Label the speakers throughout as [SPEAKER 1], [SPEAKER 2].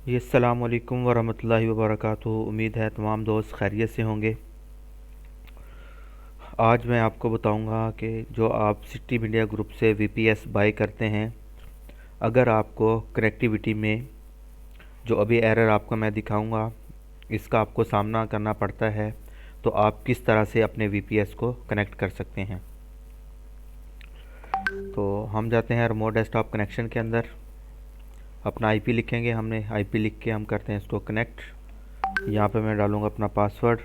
[SPEAKER 1] जी अस्सलाम वालेकुम वरहमतुल्लाहि वबरकातुहू। उम्मीद है तमाम दोस्त खैरियत से होंगे। आज मैं आपको बताऊंगा कि जो आप सिटी मीडिया ग्रुप से वीपीएस बाय करते हैं, अगर आपको कनेक्टिविटी में जो अभी एरर आपको मैं दिखाऊंगा इसका आपको सामना करना पड़ता है, तो आप किस तरह से अपने वीपीएस को कनेक्ट कर सकते हैं। तो हम जाते हैं रिमोट डेस्कटॉप कनेक्शन के अंदर, अपना आईपी लिखेंगे। हमने आईपी लिख के हम करते हैं इसको कनेक्ट। यहाँ पे मैं डालूँगा अपना पासवर्ड।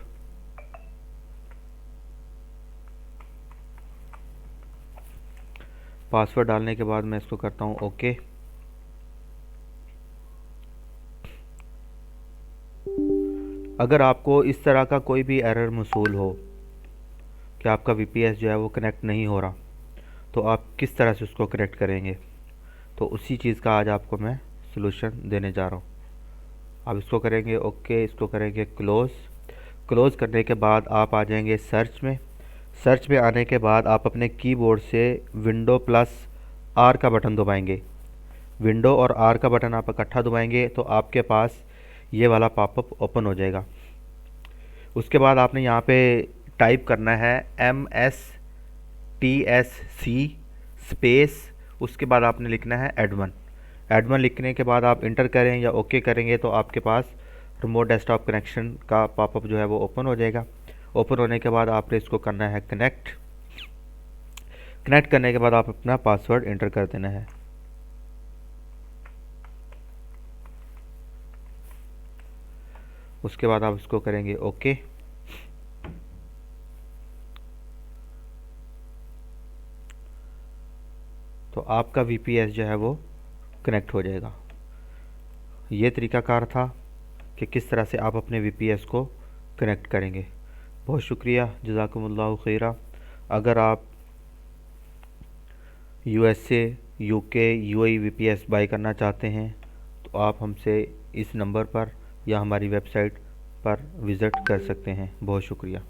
[SPEAKER 1] पासवर्ड डालने के बाद मैं इसको करता हूँ ओके। अगर आपको इस तरह का कोई भी एरर मसूल हो कि आपका वीपीएस जो है वो कनेक्ट नहीं हो रहा, तो आप किस तरह से उसको कनेक्ट करेंगे, तो उसी चीज़ का आज आपको मैं सलूशन देने जा रहा हूँ। आप इसको करेंगे ओके, इसको करेंगे क्लोज़। क्लोज़ करने के बाद आप आ जाएंगे सर्च में। सर्च में आने के बाद आप अपने कीबोर्ड से विंडो प्लस आर का बटन दबाएंगे। विंडो और आर का बटन आप इकट्ठा दबाएंगे तो आपके पास ये वाला पॉपअप ओपन हो जाएगा। उसके बाद आपने यहाँ पे टाइप करना है MSTSC स्पेस, उसके बाद आपने लिखना है एडमन। एडमन लिखने के बाद आप इंटर करें या ओके करेंगे तो आपके पास रिमोट डेस्कटॉप कनेक्शन का पॉपअप जो है वो ओपन हो जाएगा। ओपन होने के बाद आपने इसको करना है कनेक्ट। कनेक्ट करने के बाद आप अपना पासवर्ड इंटर कर देना है। उसके बाद आप इसको करेंगे ओके। तो आपका वीपीएस जो है वो कनेक्ट हो जाएगा। ये तरीकाकार था कि किस तरह से आप अपने वीपीएस को कनेक्ट करेंगे। बहुत शुक्रिया, जज़ाकुमुल्लाहु खैरा। अगर आप USA, UK, UAE VPS buy करना चाहते हैं तो आप हमसे इस नंबर पर या हमारी वेबसाइट पर विज़िट कर सकते हैं। बहुत शुक्रिया।